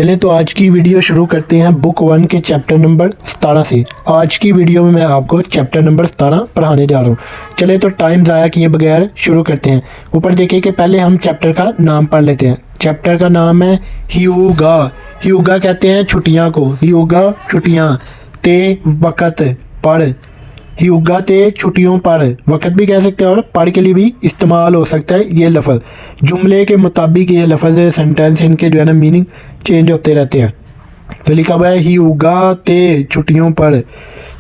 चले तो आज की वीडियो शुरू करते हैं बुक 1 के चैप्टर नंबर 17 से। आज की वीडियो में मैं आपको चैप्टर नंबर 17 पढ़ाने जा रहा हूँ। चले तो टाइम ज़ाया किए बगैर शुरू करते हैं। ऊपर देखिए कि पहले हम चैप्टर का नाम पढ़ लेते हैं। चैप्टर का नाम है ह्यूगा। ह्यूगा कहते हैं छुट्टियाँ को। ह्यूगा छुट्टियाँ, ते वक़्त पढ़। ह्यूगा ते छुट्टियों पर, वक़्त भी कह सकते हैं और पढ़ के लिए भी इस्तेमाल हो सकता है ये लफ्ज़। जुमले के मुताबिक ये लफ्ज़ सेंटेंस इनके जो है ना मीनिंग चेंज होते रहते हैं। तो लिखा हुआ है ह्यूगा ते छुट्टियों पर।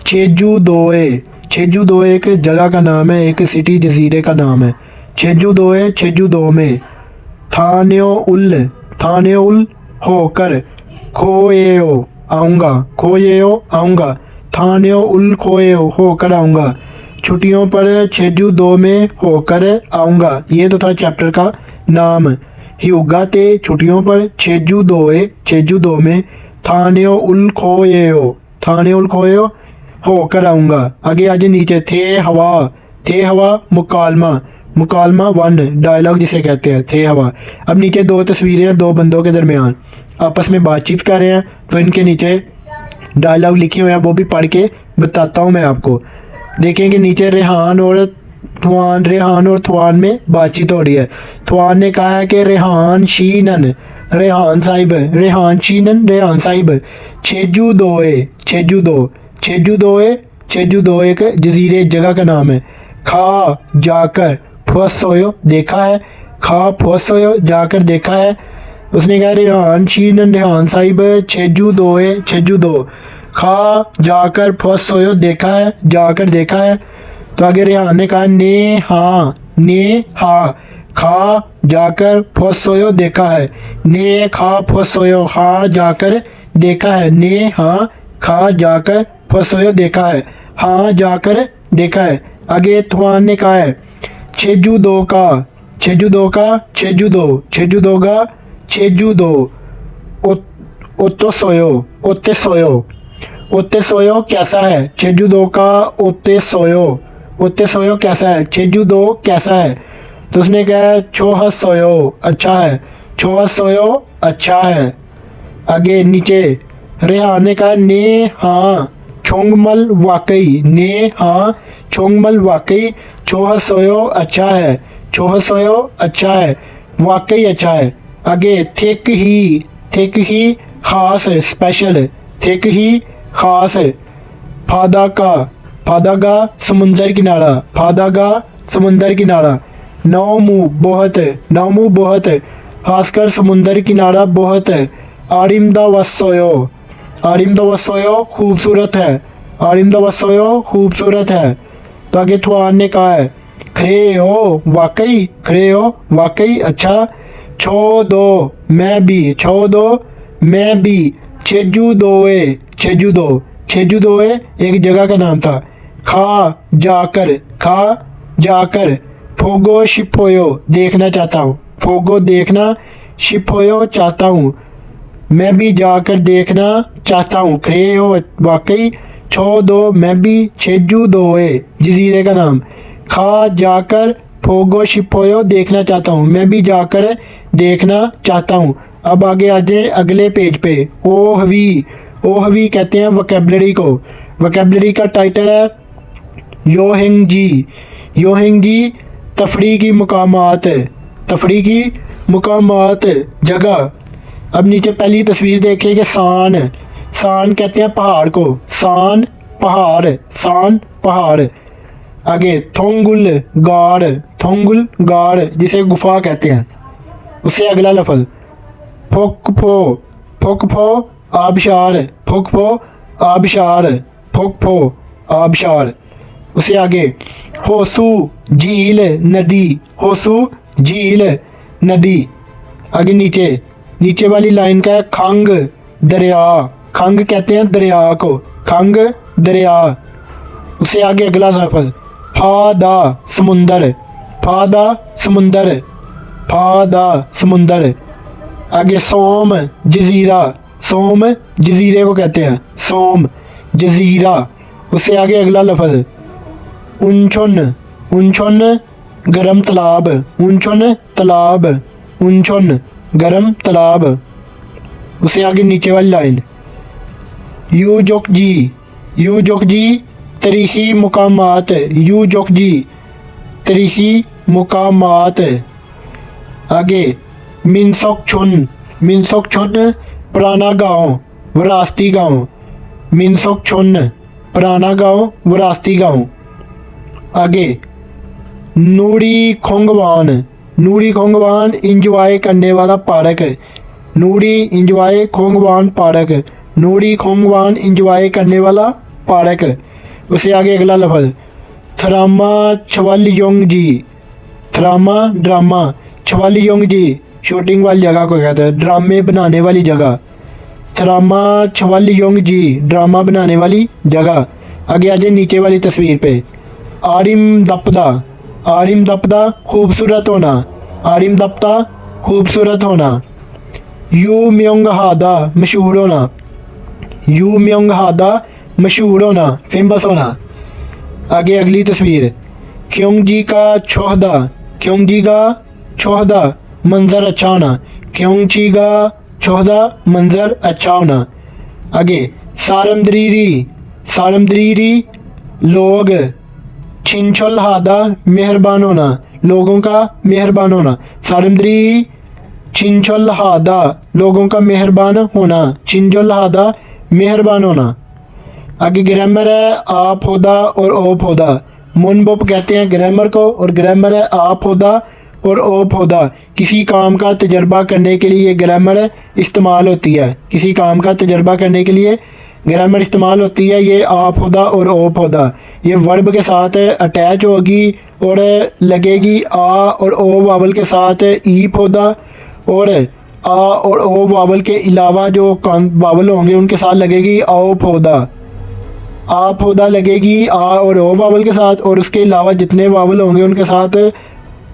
चेजू दोए, चेजू दोए एक जगह का नाम है, एक सिटी जजीरे का नाम है। चेजू दोए चेजू दो में। थाने उल होकर खोएओ आऊँगा, खोएओ आऊँगा। थाने उल खोएओ होकर आऊँगा। छुट्टियों पर छेजू दो में होकर आऊँगा। ये तो था चैप्टर का नाम। ह्यूगा ते छुट्टियों पर, छेजू दो में। थाने उल खोएओ होकर आऊँगा। आगे आगे नीचे थे हवा मुकालमा 1 डायलॉग जिसे कहते हैं, थे हवा। अब नीचे दो तस्वीरें हैं, दो बंदों के दरमियान आपस में बातचीत कर रहे हैं, तो इनके नीचे डायलॉग लिखे हुए हैं, वो भी पढ़ के बताता हूँ मैं आपको। देखेंगे नीचे रेहान और थवान में बातचीत हो रही है। थवान ने कहा है कि रेहान साहिब छेजू दो एक जजीरे जगह का नाम है। खा जाकर फस होयो देखा है, खा फस होयो जाकर देखा है। उसने कहा रेहान साहिब छेजू दो खा जाकर फस होयो देखा है, जाकर देखा है। तो आगे रेहान ने कहा ने हाँ खा जाकर फस होयो देखा है। ने खा फस होयो हाँ जाकर देखा है। ने हाँ खा जाकर फस होयो देखा है, हाँ जाकर देखा है। आगे थवान ने कहा है छेजू दो ओते सोयो कैसा है। छेजू दो का ओते सोयो कैसा है। छेजू दो कैसा है। तो उसने कहा छोह सोयो अच्छा है, छोह सोयो अच्छा है। आगे नीचे रेहान ने कहा ने हाँ छोंगमल वाकई छोह सोयो अच्छा है, छोह सोयो अच्छा है, वाकई अच्छा है। आगे थिक ही खास स्पेशल, थिक ही खास। फादागा समुंदर किनारा। नौमू बहुत खासकर समुंदर किनारा बहुत है। आरिमदा वसोयो खूबसूरत है। तो आगे थवान ने कहा है खरे हो वाकई अच्छा। छो दो मैं भी छेजू दोए एक जगह का नाम था। खा जाकर फोगो शिपोयो देखना चाहता हूँ, फोगो देखना शिपोयो चाहता हूँ। मैं भी जाकर देखना चाहता हूँ। खरे हो वाकई, छो दो मैं भी छेजू दोए जजीरे का नाम। खा जाकर फोगो शिपोयो देखना चाहता हूँ, मैं भी जाकर देखना चाहता हूँ। अब आगे आ जाए अगले पेज पे। ओहवी कहते हैं वोकैबुलरी को। वोकैबुलरी का टाइटल है योहिंगजी तफरी की मुकामात जगह। अब नीचे पहली तस्वीर देखिए कि सान कहते हैं पहाड़ को, सान पहाड़। आगे थोंगुल गाड़ जिसे गुफा कहते हैं। उससे अगला लफ्ज़ फोकफो आबशार। उसे आगे होसू झील नदी। आगे नीचे वाली लाइन का है खंग कहते हैं दरिया को, खंग दरिया। उससे आगे अगला लफ्ज़ फादा समुंदर। आगे सोम जजीरे को कहते हैं, सोम जजीरा। उससे आगे अगला लफ्ज़ उनछुन गरम तालाब, गरम तालाब। उससे आगे नीचे वाली लाइन, यूजोकजी तारीखी मुकामात, यूजोकजी तारीखी मुकामात। आगे मिनसोकचुन पुराना गांव, विरासती गांव, मिनसोकचुन पुराना गांव, विरासती गांव। आगे नूरी खोंगवान इंजॉय करने वाला पार्क, नूरी इंजॉय खोंगवान पार्क, नूरी खोंगवान इंजॉय करने वाला पार्क। उससे आगे अगला लफ्ज़ थरामा ड्रामा, छवालीयोंगजी शूटिंग वाली जगह को कहते हैं, ड्रामे बनाने वाली जगह। थरामा छवालीयोंगजी ड्रामा बनाने वाली जगह। आगे आ जाए नीचे वाली तस्वीर पे, आरिम दपदा खूबसूरत होना, आरिम दपदा खूबसूरत होना। यू म्योंग हादा मशहूर होना, यू म्योंग हादा मशहूर होना, फेमस होना। आगे अगली तस्वीर, क्योंगजी का चौहदा मंजर अच्छा होना, क्योंगजी का चौहदा मंजर अच्छा होना। आगे सारमद्रीरी लोग, छिनछल हादा मेहरबान होना, लोगों का मेहरबान होना। सारमद्री छिनछल हादा लोगों का मेहरबान होना, छिनछल हादा मेहरबान होना। आगे ग्रामर है आप होदा और ओप होदा, मुनबुप कहते हैं ग्रामर को, और ग्रामर है आप होदा और ओप होदा। किसी काम का तजर्बा करने के लिए ग्रामर इस्तेमाल होती है, किसी काम का तजर्बा करने के लिए ग्रामर इस्तेमाल होती है। ये आप होदा और ओप होदा, ये वर्ब के साथ अटैच होगी और लगेगी आ और ओ वावल के साथ ईप होदा, और आ और ओ वावल के अलावा जो वावल होंगे उनके साथ लगेगी आओप होदा। आप होदा लगेगी आ और ओ वावल के साथ, और उसके अलावा जितने वावल होंगे उनके साथ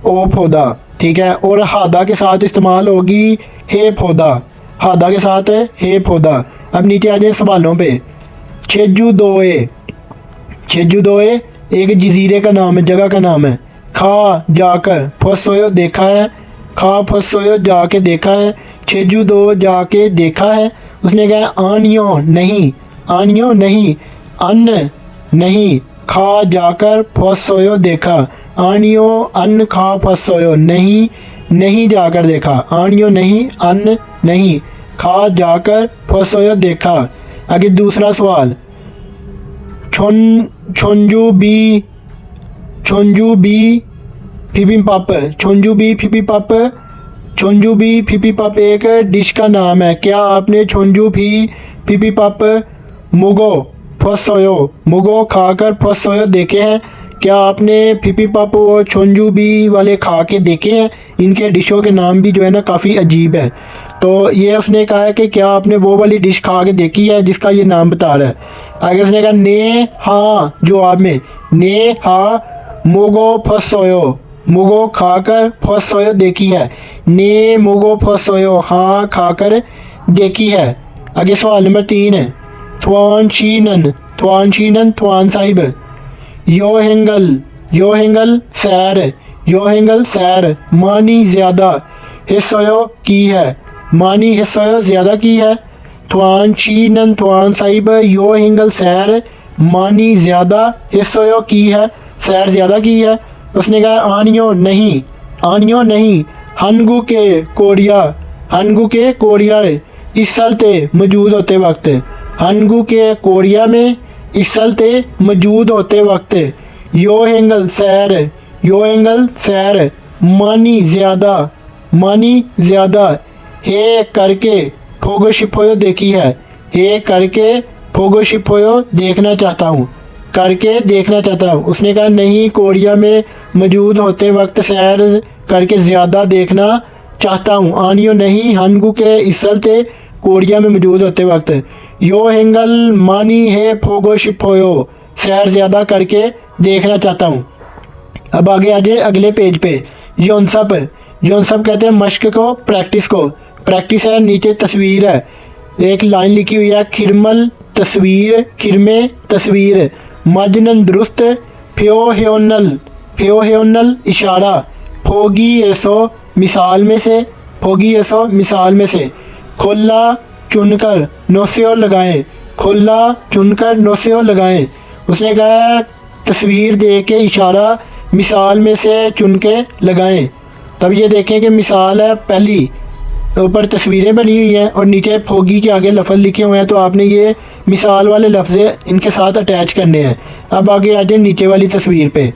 ओप होदा, ठीक है। और हादा के साथ इस्तेमाल होगी हेप होदा, हादा के साथ हेप होदा। अब नीचे आ जाए सवालों पे। छेजू दोए एक जजीरे का नाम है, जगह का नाम है। खा जाकर, फसोयो देखा है, खा फसोयो जाके देखा है, छेजू दो जाके देखा है। उसने कहा आनियो नहीं, अन्न नहीं, खा जाकर फसोयो देखा, आनियो अन्न खा फसोयो नहीं जाकर देखा, आनियो नहीं अन्न नहीं, खा जाकर फसोयो देखा। आगे दूसरा सवाल, छोंजू बी फिपी पप एक डिश का नाम है। क्या आपने छोंजू फिपी पप मुगो खाकर फसोयो देखे हैं? क्या आपने फिपी पप और छोंजू बी वाले खा के देखे हैं? इनके डिशों के नाम भी जो है ना काफ़ी अजीब है। तो ये उसने कहा है कि क्या आपने वो वाली डिश खा के देखी है जिसका ये नाम बता रहा है। आगे उसने कहा ने हाँ, जवाब में ने हाँ मुगो खाकर फसोयो देखी है, ने मुगो फसोयो हाँ खाकर देखी है। आगे सवाल नंबर 3 है, थ्वान साहिब, यो हेंगल सैर, मानी ज़्यादा हिस्सोयो की है, मानी हिस्सोयो ज़्यादा की है। थ्वान साहिब यो हेंगल सैर, मानी ज़्यादा हिस्सोयो की है, सैर ज़्यादा की है। उसने कहा आनियो नहीं, हनगू के कोरिया इस चलते मौजूद होते वक्त, हनगू के कोरिया में इस चलते मौजूद होते वक्त, यो हेंगल सैर, मानी ज़्यादा, हे करके फोगो शिपोयो देखी है, हे करके फोगो शिपोयो देखना चाहता हूँ, करके देखना चाहता हूँ। उसने कहा नहीं, कोरिया में मौजूद होते वक्त सैर करके ज़्यादा देखना चाहता हूँ। आनियो नहीं, हनगू के इस चलते कोरिया में मौजूद होते वक्त, यो हेंगल मानी है फोगो शिपोयो, सैर ज़्यादा करके देखना चाहता हूँ। अब आगे आ जाए अगले पेज पे। योनसप कहते हैं मश्क को, प्रैक्टिस को। प्रैक्टिस है, नीचे तस्वीर है, एक लाइन लिखी हुई है, खिरमल खिरमे तस्वीर, मजनन दुरुस्त, फ्योहेनल इशारा, फोगी ऐसो मिसाल में से, खोला चुनकर नौसियों लगाएं, खुला चुनकर नौसियों लगाएं। उसने कहा तस्वीर दे के इशारा मिसाल में से चुन के लगाएं। तब ये देखें कि मिसाल है पहली, ऊपर तस्वीरें बनी हुई हैं और नीचे फोगी के आगे लफ्ज़ लिखे हुए हैं, तो आपने ये मिसाल वाले लफ्ज़ इनके साथ अटैच करने हैं। अब आगे आ जाए नीचे वाली तस्वीर पे।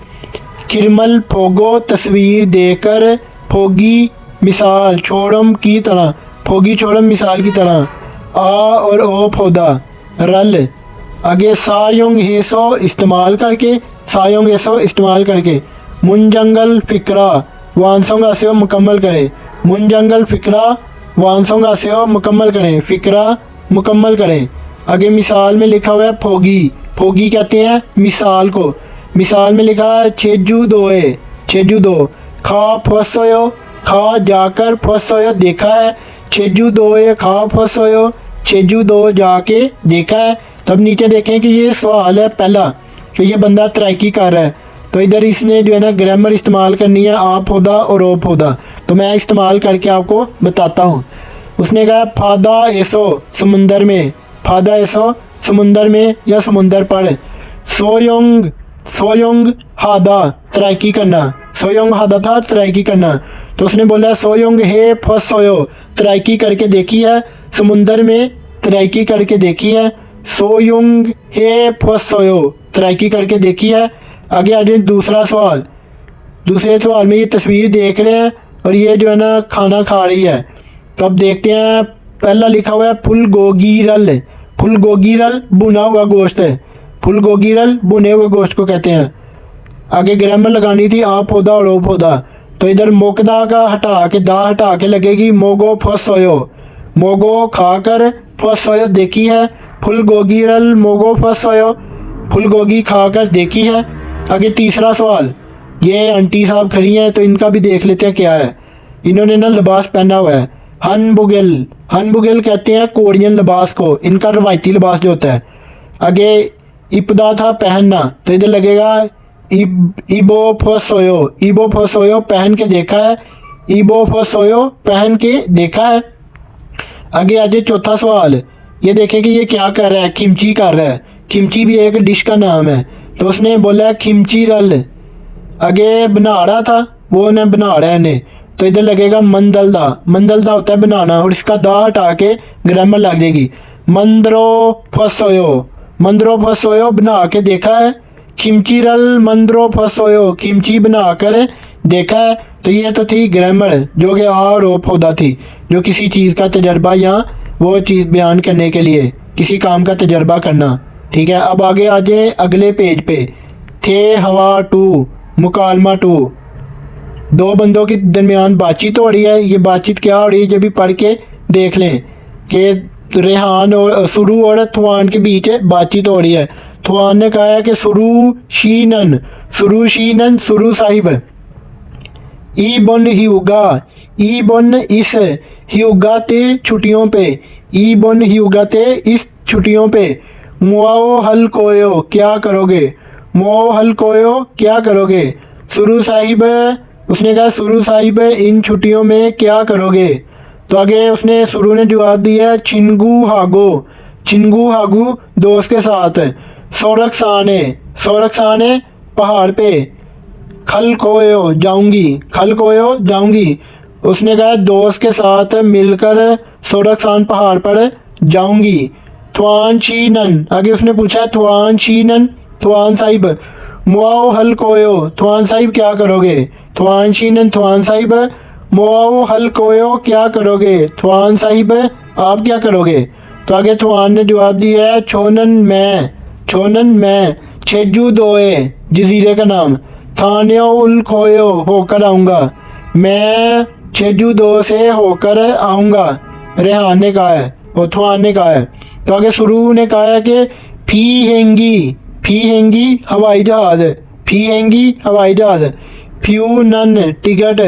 किरमल फोगो तस्वीर देकर फोगी मिसाल छोड़म की तरह, फोगी छोड़म मिसाल की तरह। आ और ओ फोदा रल। आगे सायोंग हेसो इस्तेमाल करके, सायोंग हेसो इस्तेमाल करके। मुंजंगल फ़िक्रा वानसोंग आसेओ मुकम्मल करें, मुंजंगल फ़िक्रा वानसोंग आसेओ मुकम्मल करें, फ़िक्रा मुकम्मल करें। आगे मिसाल में लिखा हुआ है फोगी, फोगी कहते हैं मिसाल को। मिसाल में लिखा है छेजू दोए, छेजू दो। खा फसोयो, खा जाकर फसोयो देखा है, छेजू दोए खा फसोयो, छेजू दो जाके देखा है। तब नीचे देखें कि ये सवाल है पहला, तो ये बंदा तराकी कर रहा है, तो इधर इसने जो है ना ग्रामर इस्तेमाल करनी है आप होदा और ओप होदा। तो मैं इस्तेमाल करके आपको बताता हूँ। उसने कहा फादा ऐसो समुंदर में, फादा ऐसो समुंदर में या समुंदर पर। सोयोंग, सोयोंग हादा तराकी करना, सोयोंग हादा था तराकी करना। तो उसने बोला सोयोंग हे फस सोयो तराकी करके देखी है, समुंदर में तराकी करके देखी है। सोयोंग हे फस सोयो तराकी करके देखी है। आगे आ जाए दूसरा सवाल। दूसरे सवाल में ये तस्वीर देख रहे हैं और ये जो है ना खाना खा रही है। तो अब देखते हैं, पहला लिखा हुआ है फुल गोगीरल, फुल गोगीरल भुना हुआ गोश्त है, फुल गोगीरल भुने हुए गोश्त को कहते हैं। आगे ग्रामर लगानी थी आप पौधा और ओ पौधा, तो इधर मोकदा का हटा के दा हटा के लगेगी मोगो फस सोयो, मोगो खाकर फस सोयो देखी है। फुल गोगीरल मोगो फस सोयो फुल गोगी खाकर देखी है। आगे तीसरा सवाल, ये आंटी साहब खड़ी हैं तो इनका भी देख लेते हैं क्या है। इन्होंने ना लिबास पहना हुआ है हन बुगल, हन बुगल कहते हैं कोरियन लिबास को, इनका रवायती लिबास जो होता है। आगे इब्दा था पहनना, तो इधर लगेगा इबो फसोयो, इबो फसोयो पहन के देखा है, इबो फसोयो पहन के देखा है। आगे आ जाए चौथा सवाल, ये देखें कि ये क्या कर रहा है, खिमची कर रहा है। खिमची भी एक डिश का नाम है, तो उसने बोला खिमची रल। आगे बना रहा था, वो ने बना रहा है इन्हें, तो इधर लगेगा मंदलदा, मंदलदा होता है बनाना, और इसका दा हटा के ग्रामर लग जाएगी मंदरो फसोयो, मंदरो फसोयो बना के देखा है। खिमची रल मंदरो फसोयो खिमची बना कर देखा है। तो ये तो थी ग्रामर जो कि आ और ओ पौधा थी, जो किसी चीज़ का तजर्बा या वो चीज़ बयान करने के लिए किसी काम का तजर्बा करना। ठीक है, अब आगे आ जाए अगले पेज पे। थे हवा टू मुकालमा टू, दो बंदों के दरमियान बातचीत हो रही है। ये बातचीत क्या हो रही है, जब भी पढ़ के देख लें कि रेहान और सुरू और थवान के बीच बातचीत हो रही है। थवान ने कहा है कि सुरू शीनन, सुरू शीनन सुरू साहिब, ई बन ह्यूगा, ई बन इस ह्यूगा ते छुट्टियों पे, ई बन ह्यूगा ते इस छुट्टियों पे। मुआओ हल कोयो क्या करोगे, मुआओ हल कोयो क्या करोगे। सुरू साहिब, उसने कहा सुरू साहिब इन छुट्टियों में क्या करोगे। तो आगे उसने सुरू ने जवाब दिया चिंगू हागो, चिंगू हागू दोस्त के साथ। सोरखसाने, सोरखसाने पहाड़ पे। खल कोयो जाऊंगी, खल कोयो जाऊंगी। उसने कहा दोस्त के साथ मिलकर सोरखसान पहाड़ पर जाऊंगी। थवान शीनन, आगे उसने पूछा थवान शीनन थवान साहिब मुआओ हल कोयो, थवान साहिब क्या करोगे। थवान शीनन थवान साहिब मुआओ हल कोयो क्या करोगे, थवान साहिब आप क्या करोगे। तो आगे थवान ने जवाब दिया है छोनन मैं, छोनन मैं छेजू दोए जजीरे का नाम, थान्यो उल खोयो होकर आऊँगा, मैं छेजू दो से होकर आऊँगा। रेहान ने कहा है और थवान ने कहा है। तो आगे सुरू ने कहा है कि फी हैंगी, फी हैंगी हवाई जहाज, फी हैंगी हवाई जहाज। फ्यूनन टिकट,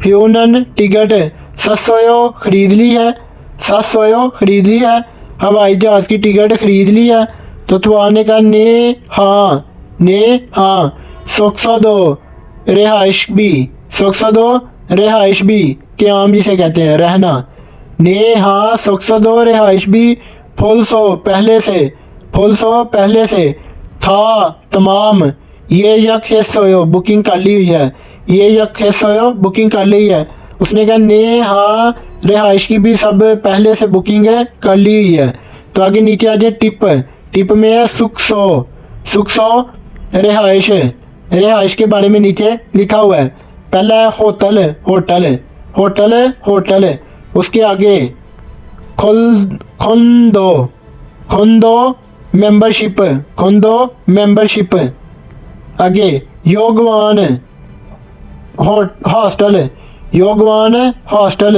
फ्यूनन टिकट। ससोयो खरीद ली है, ससोयो खरीद ली है, हवाई जहाज की टिकट खरीद ली है। तो थवान ने कहा ने हाँ, ने हाँ। सोक्सो दो रिहाइश भी, सोक्सो दो रिहाइश भी, क्याम जिसे कहते हैं रहना। ने हाँ सुखसदो रिहाइश भी फुल सो पहले से, फुल सो पहले से, था तमाम, ये यक हिस्सो बुकिंग कर ली हुई है, ये यक हिस्सो बुकिंग कर ली है। उसने कहा ने हाँ रिहाइश की भी सब पहले से बुकिंग है कर ली हुई है। तो आगे नीचे आ जाए टिप, टिप में है सुखसो, सुखसो रिहाइश, रिहाइश के बारे में नीचे लिखा हुआ है। पहला है होटल, होटल, होटल, होटल। उसके आगे खुंदो, खुंदो मेंबरशिप, खुंदो मेंबरशिप। आगे योगवान हॉस्टल, योगवान हॉस्टल,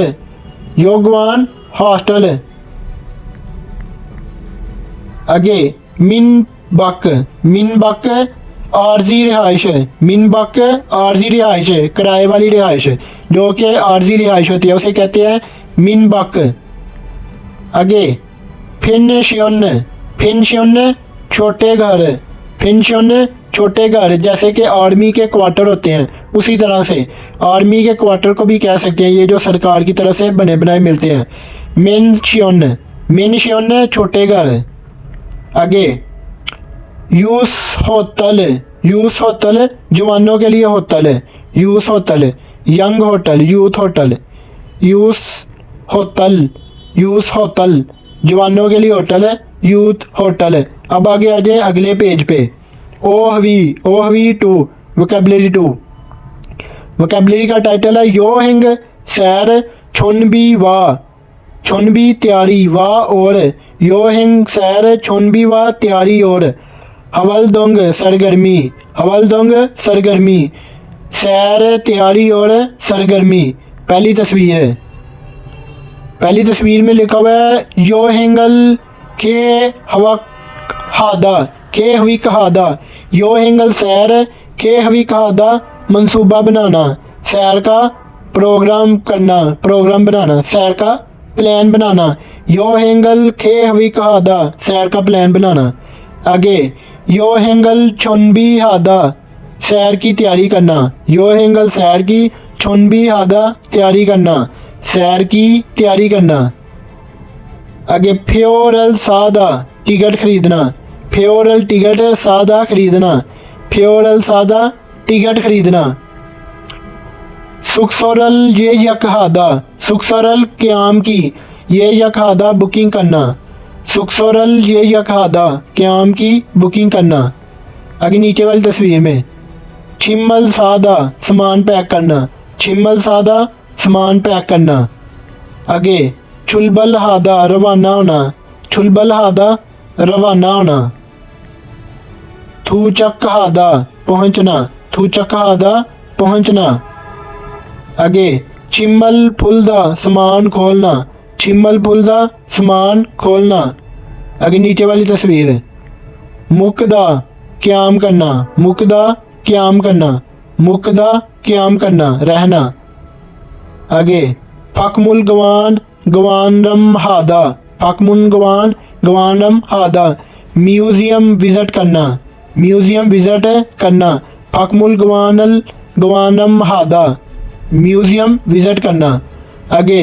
योगवान हॉस्टल। आगे मिन बक, मिन बक आरजी रिहाइश, मिन बक आरजी रिहाइश, किराए वाली रिहाइश जो कि आरजी रिहाइश होती है उसे कहते हैं मिन बक। आगे फिनश्योन, फिनश्योन छोटे घर, फिनश्योन छोटे घर, जैसे कि आर्मी के क्वार्टर होते हैं उसी तरह से आर्मी के क्वार्टर को भी कह सकते हैं, ये जो सरकार की तरफ से बने बनाए मिलते हैं। मेंश्योन, मेंश्योन छोटे घर। आगे यूस होटल, यूस होटल जवानों के लिए होटल है, use hotel, young hotel, youth hotel, use hotel, use hotel जवानों के लिए होटल है, यूथ होटल। अब आगे आ जाए अगले पेज पे, ओहवी 2, वोकेबलरी 2। वोकेबलरी का टाइटल है यो हिंग सैर छुनबी वा, छुनबी तैयारी वा और, यो हिंग सैर छुनबी वा तैयारी और। हवलदोंग सरगर्मी, हवलदोंग सरगर्मी, सैर तैयारी और सरगर्मी। पहली तस्वीर है, पहली तस्वीर में लिखा हुआ है यो हिंगल के हवा हादा, के हवी कहादा, यो हिंगल सैर के हवी कहादा मंसूबा बनाना, सैर का प्रोग्राम करना, प्रोग्राम बनाना, सैर का प्लान बनाना। यो हेंगल खे हवी कहादा, सैर का प्लान बनाना। आगे यो हेंगल छुनबी हादा, सैर की तैयारी करना। यो हेंगल सैर की, छुनबी हादा तैयारी करना, सैर की तैयारी करना। आगे फ्योरल सादा टिकट खरीदना, फ्योरल टिकट सादा खरीदना, फ्योरल सादा टिकट खरीदना। सुखसरल ये यकहादा, सुखसरल क्याम की, ये यकहादा बुकिंग करना, सुखसरल ये यकहादा क्याम की बुकिंग करना। आगे नीचे वाली तस्वीर में छिम्मल सादा सामान पैक करना, छिम्मल सादा सामान पैक करना। आगे छुलबल हादा रवाना होना, छुलबल हादा रवाना होना। थूचक हादा पहुँचना, थूचक हादा पहुँचना। आगे छिम्मल फुलदा सामान खोलना, छिम्मल फुलदा सामान खोलना। आगे नीचे वाली तस्वीर है मुकदा क्याम करना, मुकदा क्याम करना, मुकदा क्याम करना रहना। आगे फकमुल गवान गवानरम हादा, फकमुल गवान गवानरम हादा म्यूज़ियम विज़िट करना, म्यूज़ियम विज़िट करना। फकमुल गवानल गवानरम हादा म्यूज़ियम विज़िट करना। आगे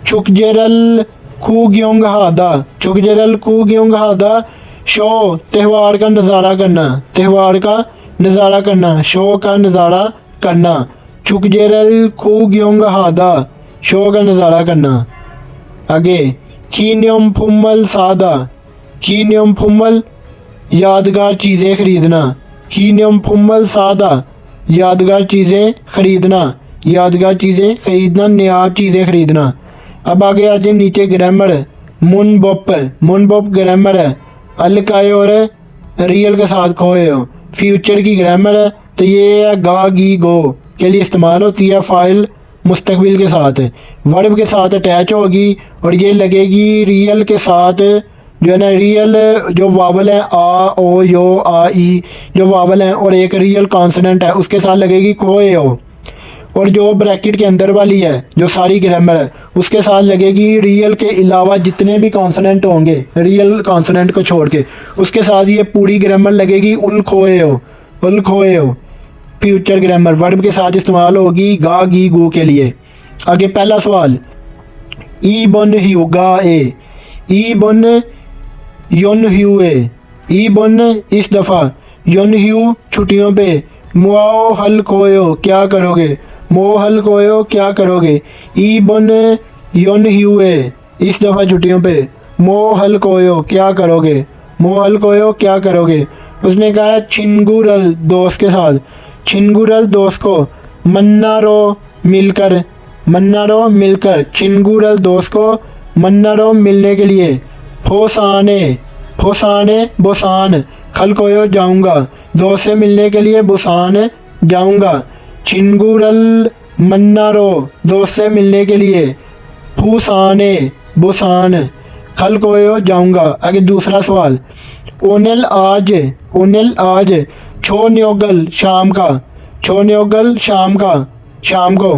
छुकजेरल खूग्योंग हादा, छुकजेरल खूग्योंग हादा शो त्यौहार का नज़ारा करना, त्यौहार का नज़ारा करना, शो का नज़ारा करना। छुकजेरल खूग्योंग हादा शो का नज़ारा करना। आगे खीन्यम फुम्मल सादा, खीन्यम फुम्मल यादगार चीज़ें खरीदना, खीन्यम फुम्मल सादा यादगार चीज़ें खरीदना, यादगार चीज़ें खरीदना, नायाब चीज़ें खरीदना। अब आगे आ जाए नीचे ग्रामर मुनबोप, मुनबोप ग्रामर है अलकाए और रियल के साथ खोए हो। फ्यूचर की ग्रामर है तो ये है गा गी गो के लिए इस्तेमाल होती है, फाइल मुस्तकबिल के साथ वर्ब के साथ अटैच होगी और ये लगेगी रियल के साथ, जो है ना रियल जो वावल है आ ओ यो आ ई जो वावल है और एक रियल कॉन्सोनेंट है उसके साथ लगेगी कोए हो। और जो ब्रैकेट के अंदर वाली है जो सारी ग्रामर है उसके साथ लगेगी रियल के अलावा जितने भी कॉन्सोनेंट होंगे रियल कॉन्सोनेंट को छोड़ के उसके साथ ये पूरी ग्रामर लगेगी उल खोए हो, उल खोए हो। फ्यूचर ग्रामर वर्ब के साथ इस्तेमाल होगी गा गी गू के लिए। आगे पहला सवाल इबन ह्यूगाए, इबन योन ह्यूए, इबन इस दफ़ा, योन ह्यू छुट्टियों पे, मुआओ हल कोयो क्या करोगे, मो हल कोयो क्या करोगे, इबन योन ह्यूए इस दफ़ा छुट्टियों पे, मो हल कोयो क्या करोगे, मो हल कोयो क्या करोगे। उसने कहा छिनगुरल दोस्त के साथ, छिनगुरल दोस्त को, मन्नारो मिलकर, मन्नारो मिलकर, छिनगुरल दोस्त को मन्नारो मिलने के लिए, फोसाने, फोसाने बुसान, खल कोयो जाऊंगा, दोस्त से मिलने के लिए बुसान जाऊंगा, छिनगुरल मन्नारो दोस्त से मिलने के लिए, फूसाने बुसान, खल कोयो जाऊंगा। आगे दूसरा सवाल, ओनल आज, ओनल आज, छो न्योगल शाम का, छो न्योगल शाम का, शाम को,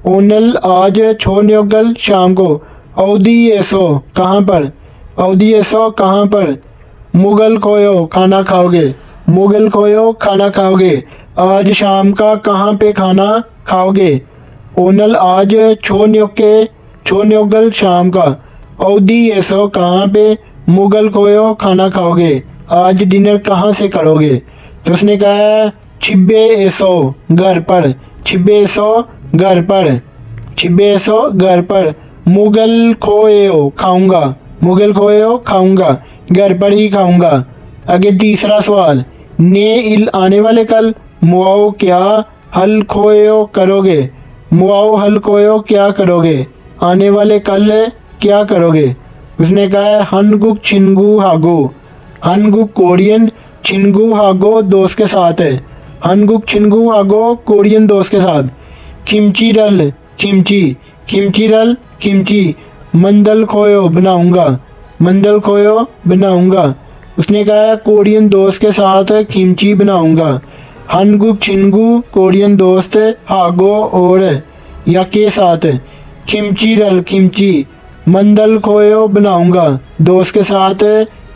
ओनल आज छो न्योगल शाम को, औदी ऐसो कहाँ पर, औदी ऐसो कहाँ पर, मुगल खोयो खाना खाओगे, मुगल खोयो खाना खाओगे, आज शाम का कहाँ पे खाना खाओगे, ओनल आज छो न्योके, छो न्योगल शाम का, औदी ऐसो कहाँ पे, मुगल खोयो खाना खाओगे, आज डिनर कहाँ से करोगे। तो उसने कहा छिब्बे ऐसो घर पर, छिब्बे ऐसो घर पर, छिब्बे ऐसो घर पर, मुगल खोयो खाऊंगा, मुगल खोयो खाऊंगा, घर पर ही खाऊंगा। आगे तीसरा सवाल, ने इल आने वाले कल, मुआओ क्या हल खोयो करोगे, मुआओ हल खोयो क्या करोगे, आने वाले कल क्या करोगे। उसने कहा है हनगुक छिनगु हागो, हनगुक कोरियन, छिनगु हागो दोस्त के साथ है, हनगुक छिनगु हागो कोरियन दोस्त के साथ, किमची रल किमची, किमची रल किमची, मंदल खोयो बनाऊंगा, मंदल खोयो बनाऊंगा। उसने कहा है कोरियन दोस्त के साथ किमची बनाऊंगा, हनगुक छिनगु कोरियन दोस्त हागो और या के साथ, किमची रल किमची, मंदल खोयो बनाऊंगा, दोस्त के साथ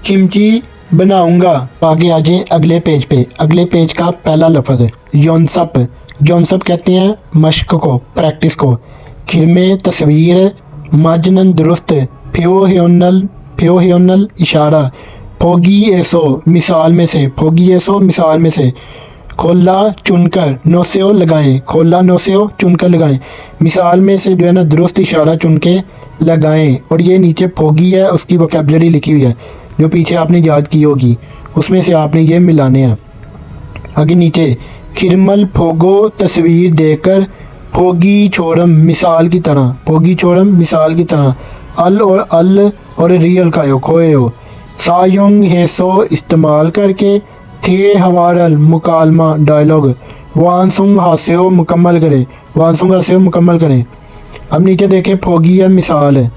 किमची बनाऊंगा। आगे आ जाए अगले पेज पे। अगले पेज का पहला लफ्ज़ है योनसप, योनसप कहते हैं मश्क को, प्रैक्टिस को। खिरमे तस्वीर, माजनन दुरुस्त, फ्यो ह्योनल इशारा, फोगी ऐसो मिसाल में से, फोगी ऐसो मिसाल में से, खोला चुनकर, नोसेओ लगाएं, खोला नोसेओ चुनकर लगाएं, मिसाल में से जो है ना दुरुस्त इशारा चुन के लगाएं। और ये नीचे फोगी है, उसकी वोकैबुलरी लिखी हुई है जो पीछे आपने याद की होगी, उसमें से आपने ये मिलाने हैं। आगे नीचे खिरमल फोगो तस्वीर देखकर, फोगी छोरम मिसाल की तरह, फोगी छोरम मिसाल की तरह, अल और रियल का यो खोए हो, सायोंग हेसो इस्तेमाल करके, थे हवारल मुकालमा डायलॉग, वानसुंग हास्यो मुकम्मल करें, वानसुंग हास्यो मुकम्मल करें। अब नीचे देखें फोगी है मिसाल है,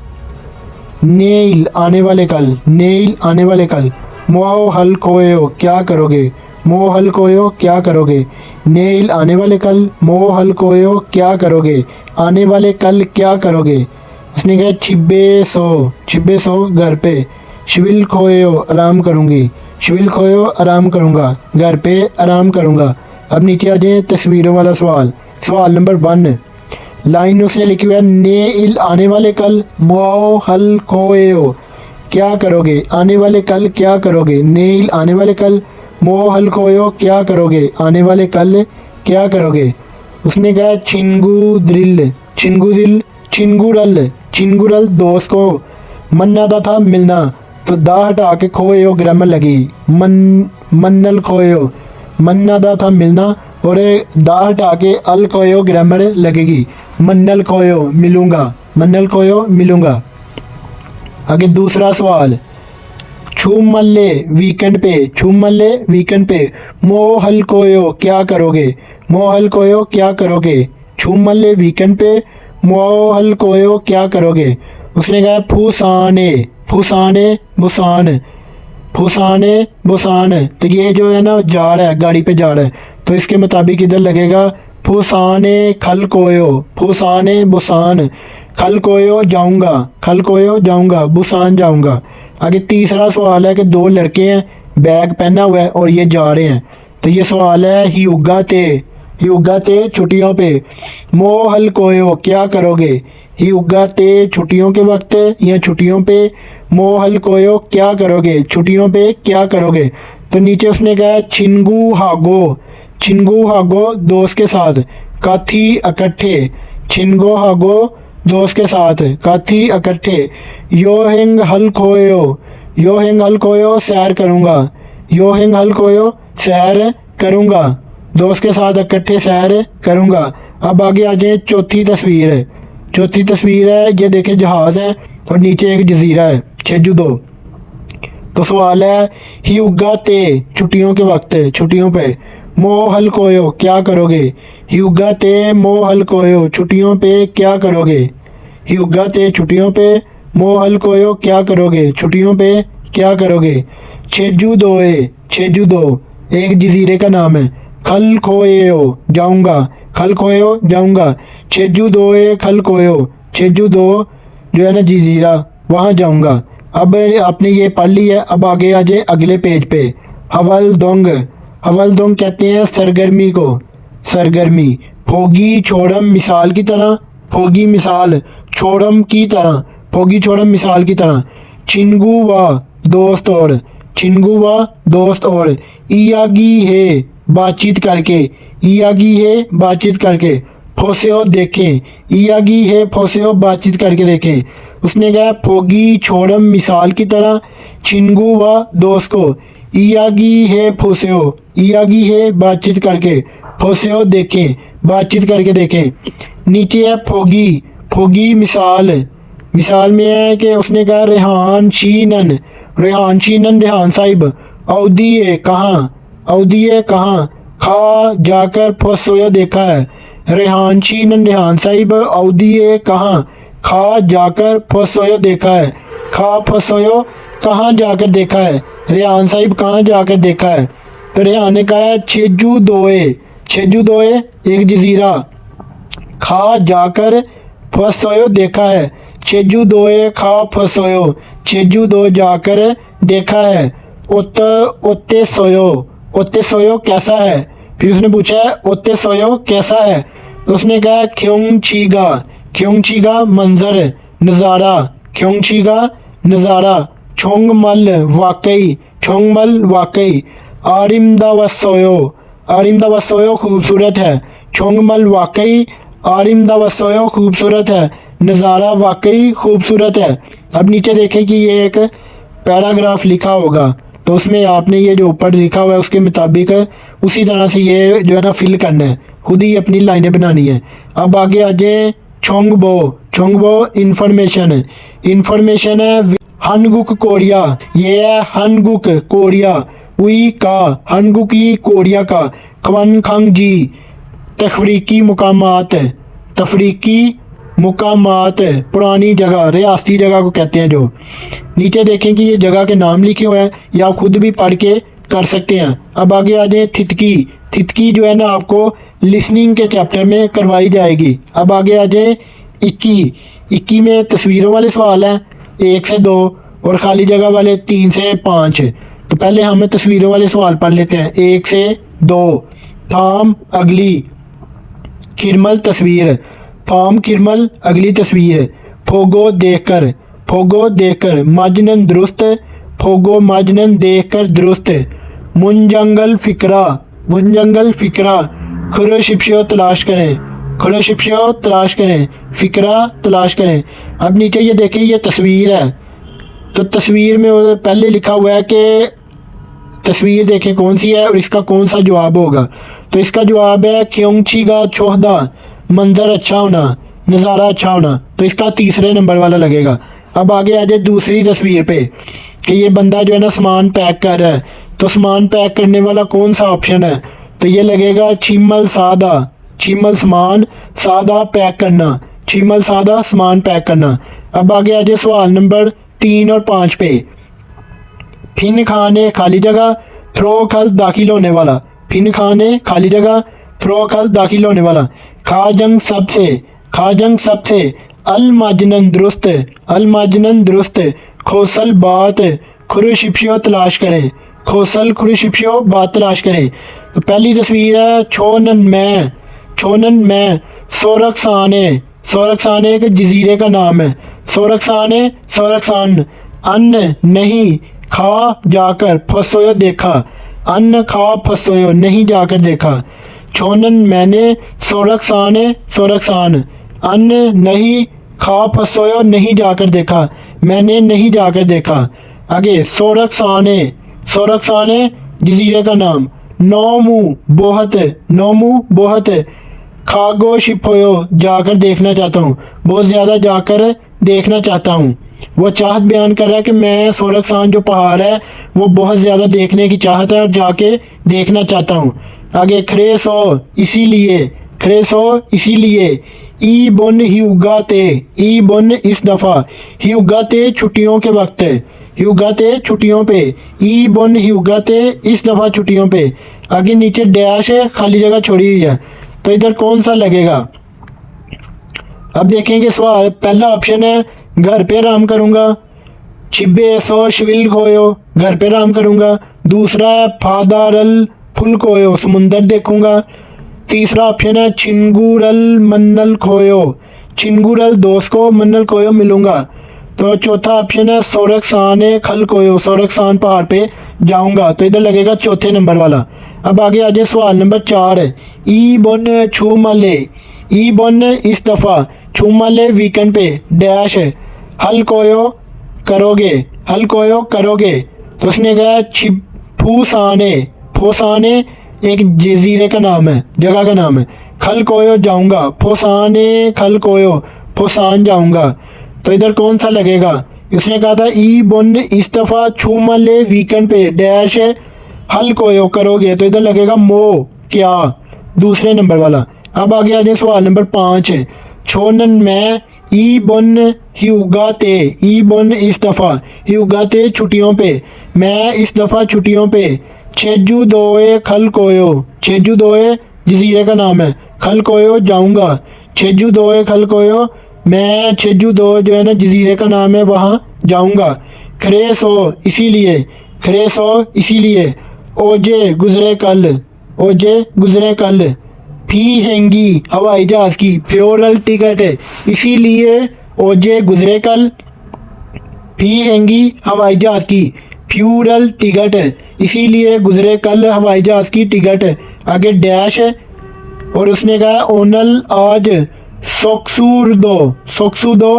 नेल आने वाले कल, नेल आने वाले कल, मुआओ हल खोयो क्या करोगे, मो हल खोयो क्या करोगे, नेल आने वाले कल, मो हल खोयो क्या करोगे, आने वाले कल क्या करोगे। उसने कहा छिब्बे सो घर पे, शिविल खोयो आराम करूँगी, शिविल खोयो आराम करूँगा, घर पे आराम करूँगा। अब नीचे आ जाए तस्वीरों वाला सवाल। सवाल नंबर 1, लाइन उसने लिखी हुई है ने इल आने वाले कल, मुआओ हल खोयो क्या करोगे, आने वाले कल क्या करोगे, ने इल आने वाले कल, मुआओ हल खोयो क्या करोगे, आने वाले कल क्या करोगे। उसने कहा छिनगु द्रिल, छिनगु दिल, छिनगुरल, छिनगुरल दोस्त को मन्ना था मिलना, तो दा हटा के खोयो ग्रामर लगी, मन्नल खोयो, मन्ना था मिलना और दा हटा के अल खोयो ग्रामर लगेगी, मन्नल खोयो मिलूंगा, मन्नल खोयो मिलूंगा। आगे दूसरा सवाल, छूम मल्ले वीकेंड पे, छूम मल्ले वीकेंड पे, मोह हल कोयो क्या करोगे, मोह हल कोयो क्या करोगे, छूम मल्ले वीकेंड पे, मोह हल कोयो क्या करोगे। उसने कहा फूसाने, फूसाने बुसान, फूसाने बुसान, तो ये जो है ना जा रहा है, गाड़ी पे जा रहा है, तो इसके मुताबिक इधर लगेगा फूसाने खल कोयो, फूसाने बुसान, खल कोयो जाऊंगा, खल कोयो जाऊंगा, बुसान जाऊंगा। आगे तीसरा सवाल है कि 2 लड़के हैं, बैग पहना हुआ है और ये जा रहे हैं, तो ये सवाल है ह्यूगा ते छुट्टियों पे, मो हल कोयो क्या करोगे, ही उगा ते छुट्टियों के वक्त या छुट्टियों पे, मोहल कोयो क्या करोगे, छुट्टियों पे क्या करोगे। तो नीचे उसने कहा छिनगू हागो दोस्त के साथ, काथी इकट्ठे, छिनगो हागो दोस्त के साथ, काथी इकट्ठे। योहेंग हल खोयो सैर करूँगा, योहेंग हल खोयो सैर करूँगा, दोस्त के साथ इकट्ठे सैर करूँगा। अब आगे आ जाए चौथी तस्वीर है। चौथी तस्वीर है, ये देखे जहाज़ है और नीचे एक जजीरा है, छेजू 2। तो सवाल है ही उगा ते छुट्टियों के वक्त, छुट्टियों पे, मो हल कोयो क्या करोगे। ही उगा ते मो हल कोयो छुट्टियों पे क्या करोगे। ही उगा ते छुट्टियों पे, मो हल कोयो क्या करोगे, छुट्टियों पे क्या करोगे। छेजू 2 एक जजीरे का नाम है। खल खोयो जाऊँगा, खल खोयो जाऊँगा, छेजू 2 खल खोयो, छेजू 2 जो है ना जजीरा, वहाँ जाऊँगा। अब आपने ये पढ़ ली है। अब आगे आ जाए अगले पेज पे। हवल दोंग कहते हैं सरगर्मी को, सरगर्मी। फोगी छोड़म मिसाल की तरह, फोगी मिसाल, छोड़म की तरह, फोगी छोड़म मिसाल की तरह। छिनगू व दोस्त और, छिनगू व दोस्त और। इयागी है बातचीत करके, इयागी है बातचीत करके। फोसेओ देखें, इयागी है फोसेओ बातचीत करके देखें। उसने कहा फोगी छोड़म मिसाल की तरह, छिनगू व दोस्त को, इयागी है फोसेओ, इयागी है बातचीत करके, फोसेओ देखें बातचीत करके देखें। नीचे है फोगी, फोगी मिसाल, मिसाल में है कि उसने कहा रेहान शीनन, रेहान शीनन रेहान साहिब, अवधिए कहाँ, अवधिए कहाँ, खा जाकर फोसोयो देखा है। रेहान शीनन रेहान साहिब अवधिए कहाँ, खा जाकर फोसोयो देखा है। खा फोसोयो कहाँ जाकर देखा है, रेहान साहिब कहाँ जाकर देखा है। तो रेहान ने कहा है छेजू 2 एक जजीरा, खा जाकर फसोयो देखा है। छेजू 2 खा फसोयो, छेजू 2 जाकर देखा है। ओते सोयो कैसा है। फिर उसने पूछा है ओते सोयो कैसा है। तो उसने कहा ख्योंग चीगा मंजर नज़ारा, ख्योंग चीगा नज़ारा। छोंगमल वाकई, आरिमदा वसोयो खूबसूरत है। छोंगमल वाकई, आरिमदा वसोयो खूबसूरत है, नज़ारा वाकई खूबसूरत है। अब नीचे देखें कि ये एक पैराग्राफ लिखा होगा, तो उसमें आपने ये जो ऊपर लिखा हुआ है उसके मुताबिक उसी तरह से ये जो है ना फिल करना है, खुद ही अपनी लाइनें बनानी है। अब आगे आ जाए छोंगबो इंफॉर्मेशन है। हनगुक कोरिया, ये है हनगुक कोरिया, उई का हनगुकी कोरिया का। खवन खंग जी तफरीकी मुकामात, पुरानी जगह, रियासती जगह को कहते हैं जो। नीचे देखें कि ये जगह के नाम लिखे हुए हैं, या आप खुद भी पढ़ के कर सकते हैं। अब आगे आ जाए थितकी जो है ना आपको लिसनिंग के चैप्टर में करवाई जाएगी। अब आगे आ जाए 21 में तस्वीरों वाले सवाल हैं 1 से 2 और खाली जगह वाले 3 से 5। तो पहले हम तस्वीरों वाले सवाल पढ़ लेते हैं। 1 से 2, थाम अगली खिरमल तस्वीर, थाम खिरमल अगली तस्वीर। फोगो देखकर, माजनन दुरुस्त, फोगो माजनन देखकर दुरुस्त। मुंजंगल फिक्रा, खुरशिप्शो तलाश करें, फिक्रा तलाश करें। अब नीचे ये देखें, ये तस्वीर है, तो तस्वीर में पहले लिखा हुआ है कि तस्वीर देखें कौन सी है और इसका कौन सा जवाब होगा। तो इसका जवाब है ख्योंगचीगा चौहदा, मंजर अच्छा होना, नज़ारा अच्छा होना। तो इसका तीसरे नंबर वाला लगेगा। अब आगे आ जाए दूसरी तस्वीर पे कि ये बंदा जो है ना सामान पैक कर रहा है, तो सामान पैक करने वाला कौन सा ऑप्शन है। तो ये लगेगा छिमल सामान सादा पैक करना, छिमल सादा सामान पैक करना। अब आगे आ जाए सवाल नंबर 3 और 5 पे। फिन खाने खाली जगह, थ्रो खल दाखिल होने वाला, फिन खाने खाली जगह, थ्रो खल दाखिल होने वाला। खाजंग सबसे, अल माजनन दुरुस्त, खोसल बात, खुरशिप्शो तलाश करें, खोसल खुरशिप्शो बात तलाश करें। तो पहली तस्वीर है छोनन में, सोरख सोरखसान एक जजीरे का नाम है। सोरखसान सोरखसान। अन्न नहीं खा जाकर फसोयो देखा। अन्न खा फसोयो नहीं जाकर देखा। छोनन मैंने सोरखसान सोरखसान। अन्न नहीं खा फसोयो नहीं जाकर देखा। मैंने नहीं जाकर देखा। आगे सोरखसान सोरखसान जजीरे का नाम। नौमू बहुत। नौमू बहुत। खागो शिपोयो जाकर देखना चाहता हूँ, बहुत ज़्यादा जाकर देखना चाहता हूँ। वो चाहत बयान कर रहा है कि मैं सोरखसान जो पहाड़ है वो बहुत ज़्यादा देखने की चाहत है और जाके देखना चाहता हूँ। आगे खरे सो इसीलिए। खरे सो इसीलिए। ई बुन ही उगाते। ई बुन इस दफ़ा। ही उगाते छुट्टियों के वक्त। ही उगाते छुट्टियों पे। ई बुन ही उगाते इस दफ़ा छुट्टियों पे। आगे नीचे डैश है, खाली जगह छोड़ी हुई है, तो इधर कौन सा लगेगा। अब देखेंगे सवाल। पहला ऑप्शन है घर पे आराम करूँगा। छिब्बे सो शिविल खोयो, घर पे आराम करूँगा। दूसरा है फादारल फुल खोयो, समुंदर देखूँगा। तीसरा ऑप्शन है छिनगुरल मन्नल खोयो, छिनगुरल दोस्त को मन्नल खोयो मिलूँगा। तो चौथा ऑप्शन है सोरखसान खल खोयो, सोरखसान पहाड़ पे जाऊँगा, तो इधर लगेगा चौथे नंबर वाला। अब आगे आ जाए सवाल नंबर 4 है। ई बन छू मले। ई बन इस दफ़ा। छू मले वीकेंड पे डैश है। हल कोयो करोगे। हल कोयो करोगे, तो उसने कहा फूसाने। फूसाने एक जजीरे का नाम है, जगह का नाम है। खल कोयो जाऊँगा। फूसाने खल कोयो, फूसान जाऊँगा, तो इधर कौन सा लगेगा। उसने कहा था ई बन इस दफ़ा छू मले वीकेंड पे डैश है। हल कोयो करोगे, तो इधर लगेगा मो क्या, दूसरे नंबर वाला। अब आगे आ जाए सवाल नंबर 5 है। छोनन मैं ई बन ही उगाते। ई बन इस दफ़ा। ही उगाते छुट्टियों पे। मैं इस दफ़ा छुट्टियों पे। छेजू दोए खल कोयो। छेजू दोए जजीरे का नाम है। खल कोयो जाऊँगा। छेजू दोए खल कोयो, मैं छेजू दो जो है ना जजीरे का नाम है वहाँ जाऊँगा। खरे सो इसीलिए। खरे सो इसीलिए। ओजे गुजरे कल। ओजे गुजरे कल। फी हैंगी हवाई जहाज़ की फ्योरल टिकट है, इसीलिए ओजे गुजरे कल। फी हैंगी हवाई जहाज़ की फ्यूरल टिकट है, इसीलिए गुजरे कल हवाई जहाज़ की टिकट है। आगे डैश है और उसने कहा ओनल आज सोक्सूर दो। सोक्सू दो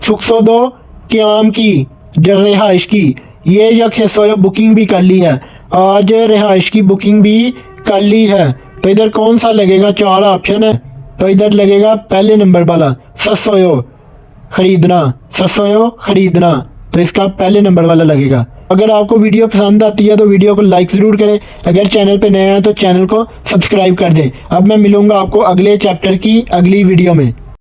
सुक्सो दो क्याम की रिहाइश की। ये यक हिस्सा बुकिंग भी कर ली है, आज रिहाइश की बुकिंग भी कर ली है, तो इधर कौन सा लगेगा। 4 ऑप्शन है, तो इधर लगेगा पहले नंबर वाला ससोयो खरीदना। ससोयो खरीदना, तो इसका पहले नंबर वाला लगेगा। अगर आपको वीडियो पसंद आती है तो वीडियो को लाइक ज़रूर करें। अगर चैनल पे नए हैं तो चैनल को सब्सक्राइब कर दें। अब मैं मिलूँगा आपको अगले चैप्टर की अगली वीडियो में।